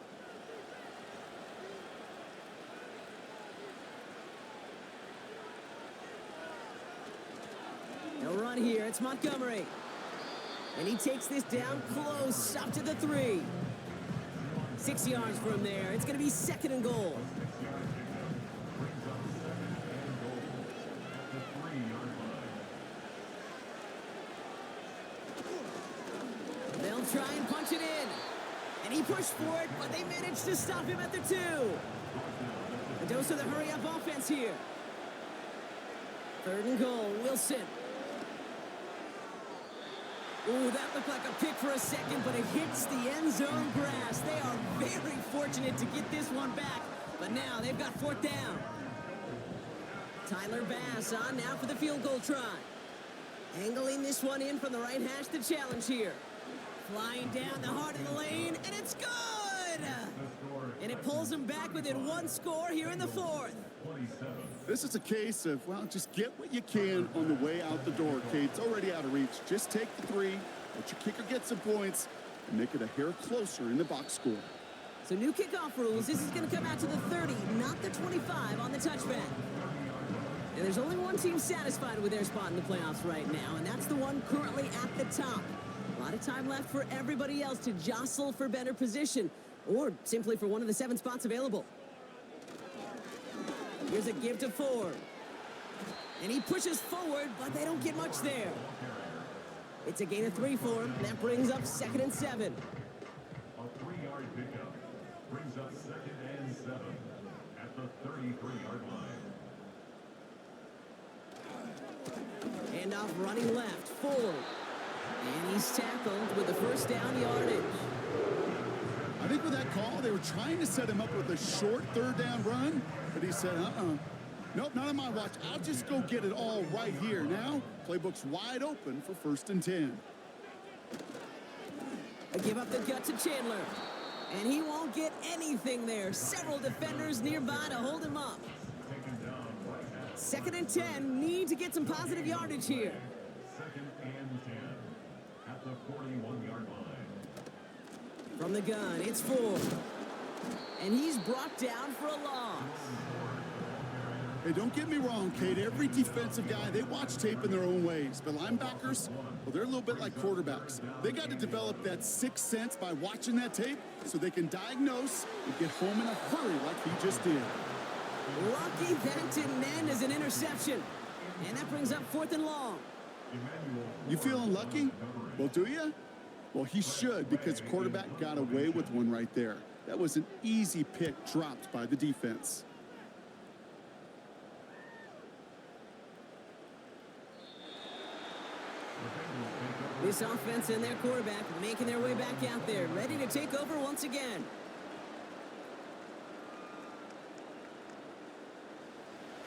They'll run here. It's Montgomery. And he takes this down close, up to the 3. 6 yards from there. It's going to be second and goal. They'll try and punch it in. And he pushed for it, but they managed to stop him at the 2. A dose of the hurry-up offense here. Third and goal, Wilson. Ooh, that looked like a pick for a second, but it hits the end zone grass. They are very fortunate to get this one back, but now they've got fourth down. Tyler Bass on now for the field goal try. Angling this one in from the right hash, the challenge here. Flying down the heart of the lane, and it's good! And it pulls them back within 1 score here in the 4th. This is a case of, well, just get what you can on the way out the door, Kate. It's already out of reach. Just take the 3, let your kicker get some points, and make it a hair closer in the box score. So new kickoff rules. This is going to come out to the 30, not the 25 on the touchback. And there's only one team satisfied with their spot in the playoffs right now, and that's the one currently at the top. A lot of time left for everybody else to jostle for better position, or simply for one of the 7 spots available. Here's a give to Ford. And he pushes forward, but they don't get much there. It's a gain of 3 for him. That brings up second and 7. A 3-yard pickup brings up second and 7 at the 33-yard line. Hand off running left, Ford. And he's tackled with the first down yardage. I think with that call, they were trying to set him up with a short 3rd down run, but he said, nope, not on my watch. I'll just go get it all right here. Now, playbook's wide open for 1st and 10. A give up the gut to Chandler. And he won't get anything there. Several defenders nearby to hold him up. Second and 10, need to get some positive yardage here. Second and 10 at the 41-yard line. From the gun, it's Ford. And he's brought down for a loss. Hey, don't get me wrong, Kate. Every defensive guy, they watch tape in their own ways. But linebackers, well, they're a little bit like quarterbacks. They got to develop that 6th sense by watching that tape so they can diagnose and get home in a hurry like he just did. Lucky that didn't end as an interception. And that brings up 4th and long. You feeling lucky? Well, do you? Well, he should, because the quarterback got away with one right there. That was an easy pick dropped by the defense. This offense and their quarterback making their way back out there, ready to take over once again.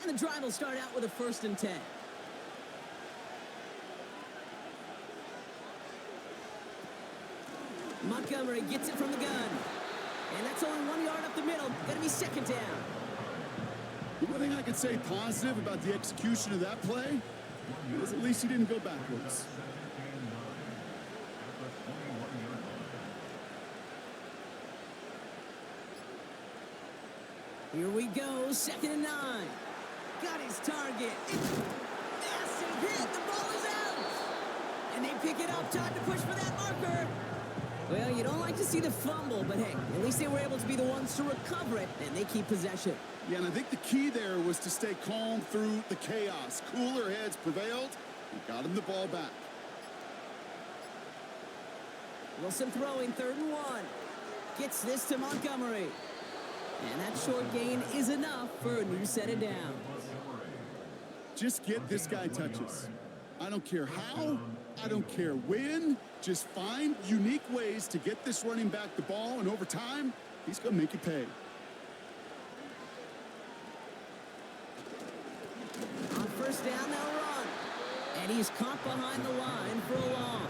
And the drive will start out with a 1st and 10. Montgomery gets it from the gun. And that's only 1 yard up the middle. Going to be 2nd down. The one thing I could say positive about the execution of that play is at least he didn't go backwards. Here we go, 2nd and 9. Got his target. Massive hit. The ball is out. And they pick it up. Time to push for that marker. Well, you don't like to see the fumble, but hey, at least they were able to be the ones to recover it, and they keep possession. Yeah, and I think the key there was to stay calm through the chaos. Cooler heads prevailed and got him the ball back. Wilson throwing 3rd and 1. Gets this to Montgomery. And that short gain is enough for a new set of downs. Just get this guy touches. I don't care how, I don't care when. Just find unique ways to get this running back the ball, and over time, he's going to make you pay. On 1st down, they'll run. And he's caught behind the line for a loss.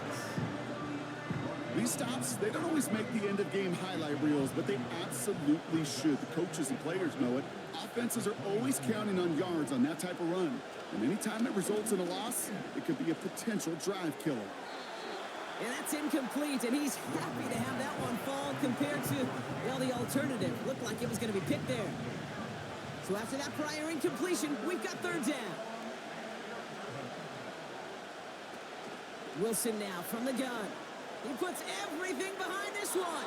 These stops, they don't always make the end-of-game highlight reels, but they absolutely should. The coaches and players know it. Offenses are always counting on yards on that type of run. And anytime it results in a loss, it could be a potential drive killer. And that's incomplete, and he's happy to have that one fall compared to, well, the alternative. Looked like it was going to be picked there. So after that prior incompletion, we've got 3rd down. Wilson now from the gun. He puts everything behind this one.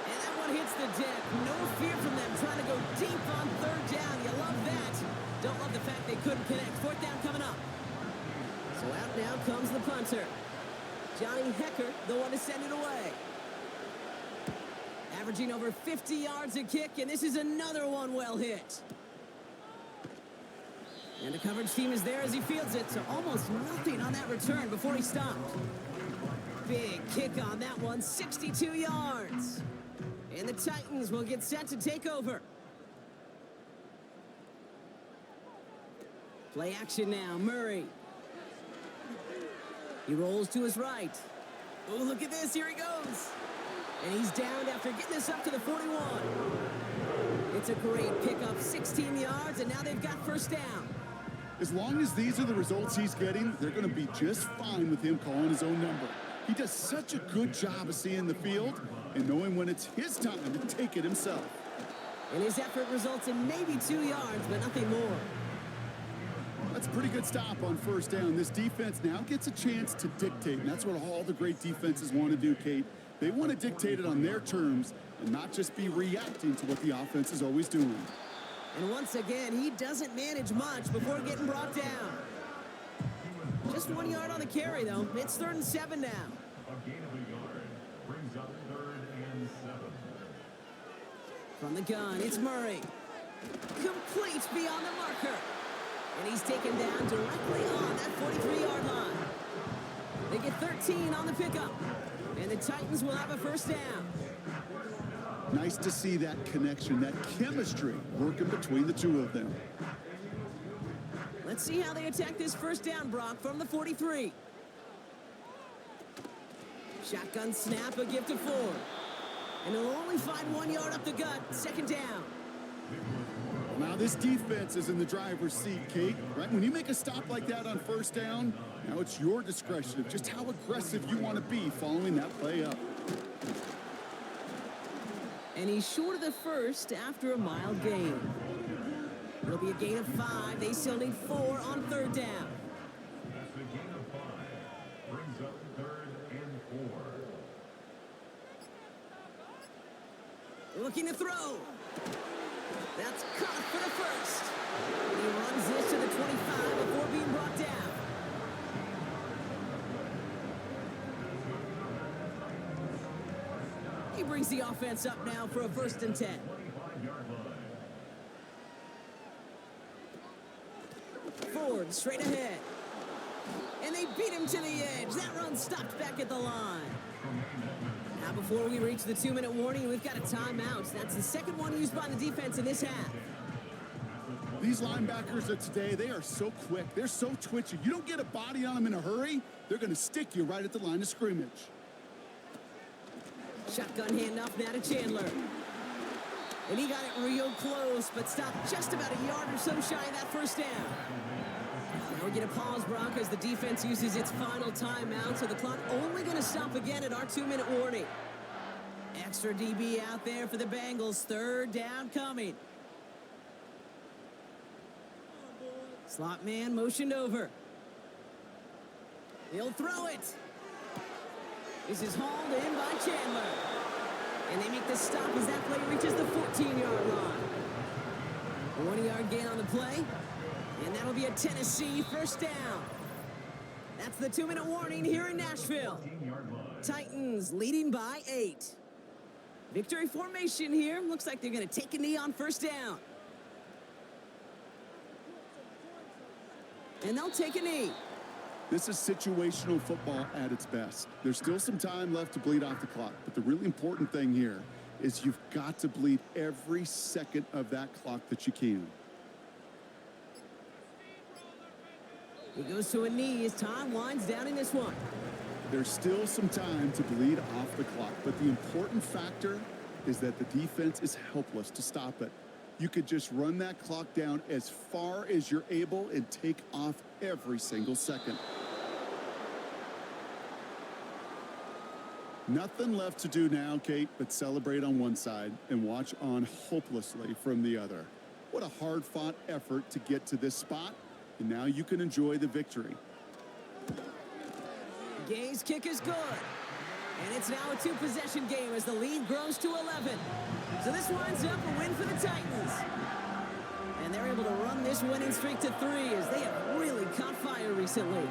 And that one hits the deck. No fear from them trying to go deep on 3rd down. You love that. Don't love the fact they couldn't connect. 4th down coming up. So out now comes the punter. Johnny Hecker, the one to send it away. Averaging over 50 yards a kick, and this is another one well hit. And the coverage team is there as he fields it, so almost nothing on that return before he stopped. Big kick on that one, 62 yards. And the Titans will get set to take over. Play action now, Murray. He rolls to his right. Oh, look at this, here he goes. And he's downed after getting this up to the 41. It's a great pickup, 16 yards, and now they've got 1st down. As long as these are the results he's getting, they're going to be just fine with him calling his own number. He does such a good job of seeing the field and knowing when it's his time to take it himself. And his effort results in maybe 2 yards, but nothing more. That's a pretty good stop on 1st down. This defense now gets a chance to dictate, and that's what all the great defenses want to do, Kate. They want to dictate it on their terms and not just be reacting to what the offense is always doing. And once again, he doesn't manage much before getting brought down. Just 1 yard on the carry, though. It's 3rd and 7 now. A gain of a yard brings up 3rd and 7. From the gun, it's Murray. Complete beyond the marker. And he's taken down directly on that 43-yard line. They get 13 on the pickup. And the Titans will have a 1st down. Nice to see that connection, that chemistry working between the two of them. Let's see how they attack this 1st down, Brock, from the 43. Shotgun snap, a give to Ford. And he'll only find 1 yard up the gut, 2nd down. Now this defense is in the driver's seat, Kate, right? When you make a stop like that on 1st down, now it's your discretion of just how aggressive you want to be following that play up. And he's short of the 1st after a mild gain. It'll be a gain of 5. They still need 4 on 3rd down. That's the gain of 5. Brings up 3rd and 4. Looking to throw. That's caught for the 1st. He runs this to the 25 before being brought down. He brings the offense up now for a 1st and 10. 25-yard line. Ford straight ahead. And they beat him to the edge. That run stopped back at the line. Now, before we reach the 2-minute warning, we've got a timeout. That's the second one used by the defense in this half. These linebackers of today, they are so quick. They're so twitchy. You don't get a body on them in a hurry, they're going to stick you right at the line of scrimmage. Shotgun handoff now to Chandler. And he got it real close, but stopped just about a yard or so shy of that first down. Now we get a pause, Brock, as the defense uses its final timeout, so the clock only going to stop again at our 2-minute warning. Extra DB out there for the Bengals. Third down coming. Slot man motioned over. He'll throw it. This is hauled in by Chandler. And they make the stop as that play reaches the 14-yard line. A 1-yard gain on the play. And that'll be a Tennessee first down. That's the 2-minute warning here in Nashville. Titans leading by 8. Victory formation here. Looks like they're going to take a knee on first down. And they'll take a knee. This is situational football at its best. There's still some time left to bleed off the clock, but the really important thing here is you've got to bleed every second of that clock that you can. He goes to a knee as time winds down in this one. There's still some time to bleed off the clock, but the important factor is that the defense is helpless to stop it. You could just run that clock down as far as you're able and take off every single second. Nothing left to do now, Kate, but celebrate on one side and watch on hopelessly from the other. What a hard-fought effort to get to this spot, and now you can enjoy the victory. Gay's kick is good. And it's now a 2-possession game as the lead grows to 11. So this winds up a win for the Titans. And they're able to run this winning streak to 3 as they have really caught fire recently.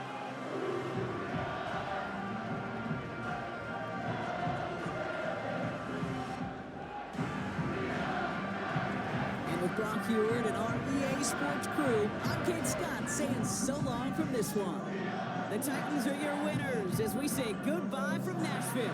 And with Brock Heward and our EA Sports crew, I'm Kate Scott saying so long from this one. The Titans are your winners as we say goodbye from Nashville.